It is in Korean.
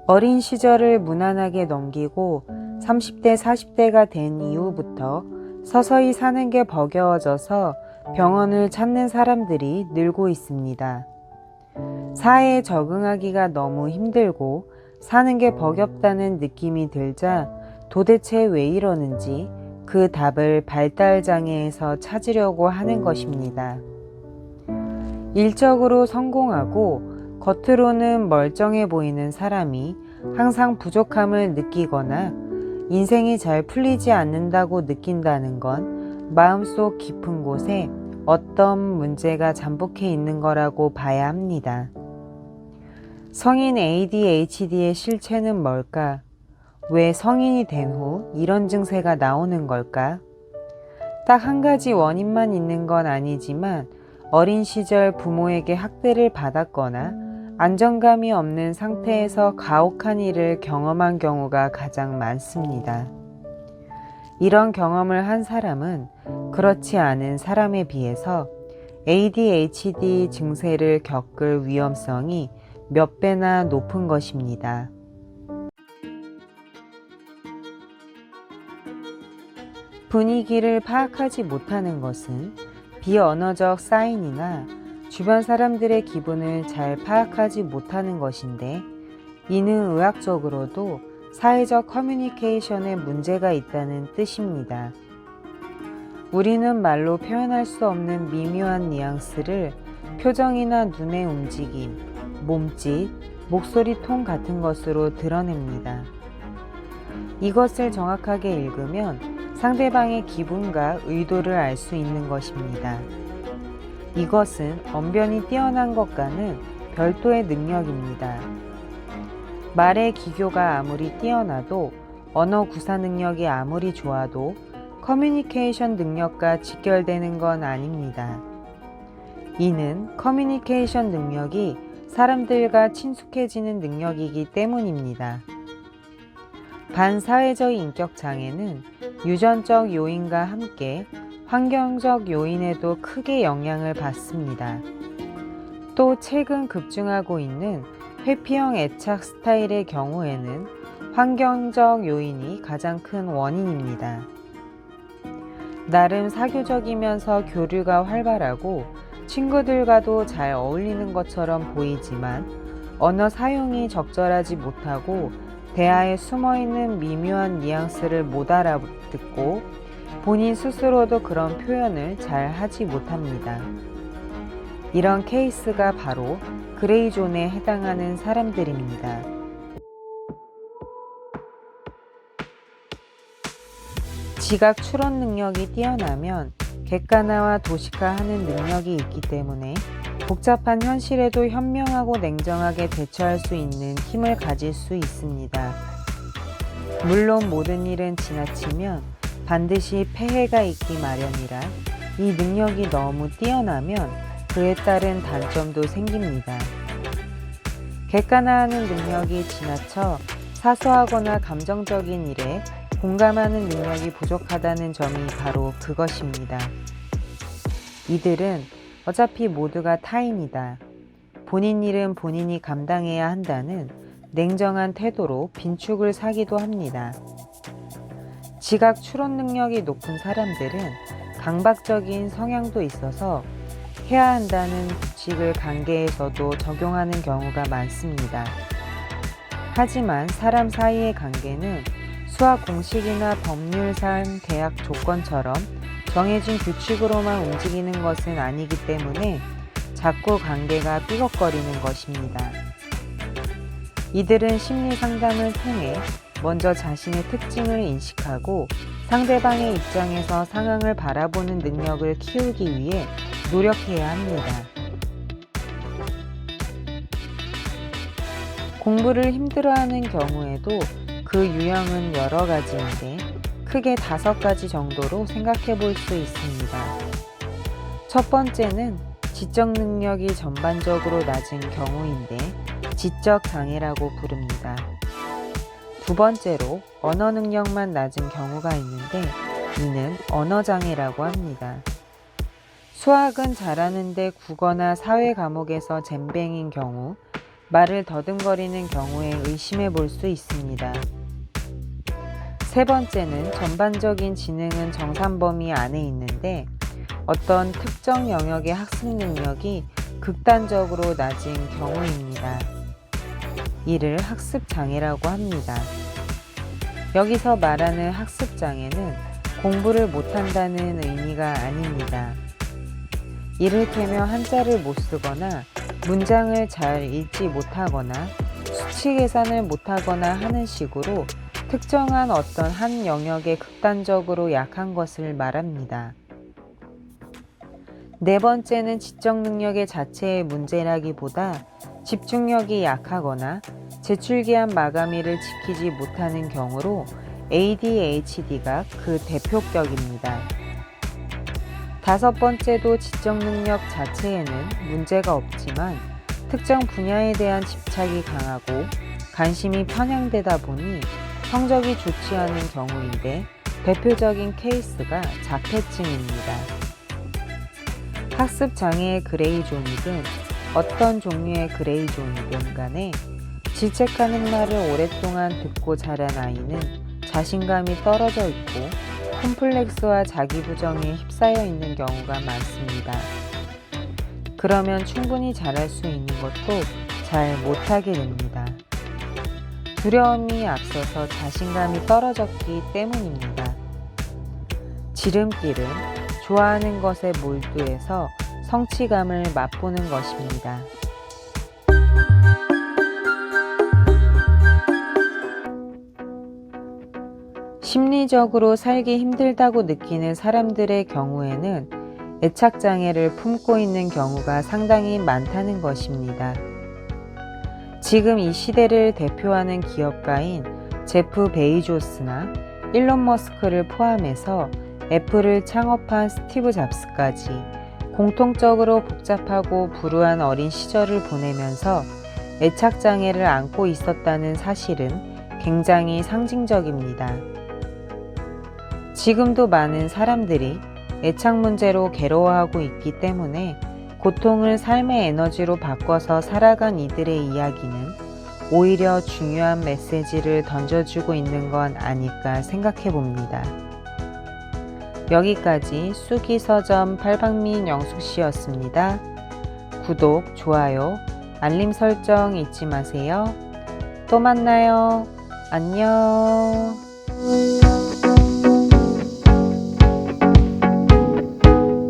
어린 시절을 무난하게 넘기고 30대, 40대가 된 이후부터 서서히 사는 게 버거워져서 병원을 찾는 사람들이 늘고 있습니다. 사회에 적응하기가 너무 힘들고 사는 게 버겁다는 느낌이 들자 도대체 왜 이러는지 그 답을 발달장애에서 찾으려고 하는 것입니다. 일적으로 성공하고 겉으로는 멀쩡해 보이는 사람이 항상 부족함을 느끼거나 인생이 잘 풀리지 않는다고 느낀다는 건 마음속 깊은 곳에 어떤 문제가 잠복해 있는 거라고 봐야 합니다. 성인 ADHD의 실체는 뭘까? 왜 성인이 된 후 이런 증세가 나오는 걸까? 딱 한 가지 원인만 있는 건 아니지만 어린 시절 부모에게 학대를 받았거나 안정감이 없는 상태에서 가혹한 일을 경험한 경우가 가장 많습니다. 이런 경험을 한 사람은 그렇지 않은 사람에 비해서 ADHD 증세를 겪을 위험성이 몇 배나 높은 것입니다. 분위기를 파악하지 못하는 것은 비언어적 사인이나 주변 사람들의 기분을 잘 파악하지 못하는 것인데, 이는 의학적으로도 사회적 커뮤니케이션에 문제가 있다는 뜻입니다. 우리는 말로 표현할 수 없는 미묘한 뉘앙스를 표정이나 눈의 움직임, 몸짓, 목소리 톤 같은 것으로 드러냅니다. 이것을 정확하게 읽으면 상대방의 기분과 의도를 알 수 있는 것입니다. 이것은 언변이 뛰어난 것과는 별도의 능력입니다. 말의 기교가 아무리 뛰어나도 언어 구사 능력이 아무리 좋아도 커뮤니케이션 능력과 직결되는 건 아닙니다. 이는 커뮤니케이션 능력이 사람들과 친숙해지는 능력이기 때문입니다. 반사회적 인격 장애는 유전적 요인과 함께 환경적 요인에도 크게 영향을 받습니다. 또 최근 급증하고 있는 회피형 애착 스타일의 경우에는 환경적 요인이 가장 큰 원인입니다. 나름 사교적이면서 교류가 활발하고 친구들과도 잘 어울리는 것처럼 보이지만 언어 사용이 적절하지 못하고 대화에 숨어있는 미묘한 뉘앙스를 못 알아듣고 본인 스스로도 그런 표현을 잘 하지 못합니다. 이런 케이스가 바로 그레이존에 해당하는 사람들입니다. 지각 추론 능력이 뛰어나면 객관화와 도식화하는 능력이 있기 때문에 복잡한 현실에도 현명하고 냉정하게 대처할 수 있는 힘을 가질 수 있습니다. 물론 모든 일은 지나치면 반드시 폐해가 있기 마련이라 이 능력이 너무 뛰어나면 그에 따른 단점도 생깁니다. 객관화하는 능력이 지나쳐 사소하거나 감정적인 일에 공감하는 능력이 부족하다는 점이 바로 그것입니다. 이들은 어차피 모두가 타인이다. 본인 일은 본인이 감당해야 한다는 냉정한 태도로 빈축을 사기도 합니다. 지각 추론 능력이 높은 사람들은 강박적인 성향도 있어서 해야 한다는 규칙을 관계에서도 적용하는 경우가 많습니다. 하지만 사람 사이의 관계는 수학 공식이나 법률상 계약 조건처럼 정해진 규칙으로만 움직이는 것은 아니기 때문에 자꾸 관계가 삐걱거리는 것입니다. 이들은 심리 상담을 통해 먼저 자신의 특징을 인식하고 상대방의 입장에서 상황을 바라보는 능력을 키우기 위해 노력해야 합니다. 공부를 힘들어하는 경우에도 그 유형은 여러 가지인데 크게 5가지 정도로 생각해 볼 수 있습니다. 첫 번째는 지적 능력이 전반적으로 낮은 경우인데 지적 장애라고 부릅니다. 두 번째로 언어 능력만 낮은 경우가 있는데 이는 언어 장애라고 합니다. 수학은 잘하는데 국어나 사회 과목에서 젬병인 경우 말을 더듬거리는 경우에 의심해 볼 수 있습니다. 세 번째는 전반적인 지능은 정산 범위 안에 있는데 어떤 특정 영역의 학습 능력이 극단적으로 낮은 경우입니다. 이를 학습장애라고 합니다. 여기서 말하는 학습장애는 공부를 못한다는 의미가 아닙니다. 이를테면 한자를 못 쓰거나 문장을 잘 읽지 못하거나 수치 계산을 못하거나 하는 식으로 특정한 어떤 한 영역에 극단적으로 약한 것을 말합니다. 네 번째는 지적 능력의 자체의 문제라기보다 집중력이 약하거나 제출기한 마감일을 지키지 못하는 경우로 ADHD가 그 대표격입니다. 다섯 번째도 지적 능력 자체에는 문제가 없지만 특정 분야에 대한 집착이 강하고 관심이 편향되다 보니 성적이 좋지 않은 경우인데 대표적인 케이스가 자폐증입니다. 학습 장애의 그레이존이든 어떤 종류의 그레이존이든 간에 질책하는 말을 오랫동안 듣고 자란 아이는 자신감이 떨어져 있고 콤플렉스와 자기 부정에 휩싸여 있는 경우가 많습니다. 그러면 충분히 잘할 수 있는 것도 잘 못하게 됩니다. 두려움이 앞서서 자신감이 떨어졌기 때문입니다. 지름길은 좋아하는 것에 몰두해서 성취감을 맛보는 것입니다. 심리적으로 살기 힘들다고 느끼는 사람들의 경우에는 애착장애를 품고 있는 경우가 상당히 많다는 것입니다. 지금 이 시대를 대표하는 기업가인 제프 베이조스나 일론 머스크를 포함해서 애플을 창업한 스티브 잡스까지 공통적으로 복잡하고 불우한 어린 시절을 보내면서 애착장애를 안고 있었다는 사실은 굉장히 상징적입니다. 지금도 많은 사람들이 애착 문제로 괴로워하고 있기 때문에 고통을 삶의 에너지로 바꿔서 살아간 이들의 이야기는 오히려 중요한 메시지를 던져주고 있는 건 아닐까 생각해 봅니다. 여기까지 쑥이서점 팔방민 영숙씨였습니다. 구독, 좋아요, 알림 설정 잊지 마세요. 또 만나요. 안녕.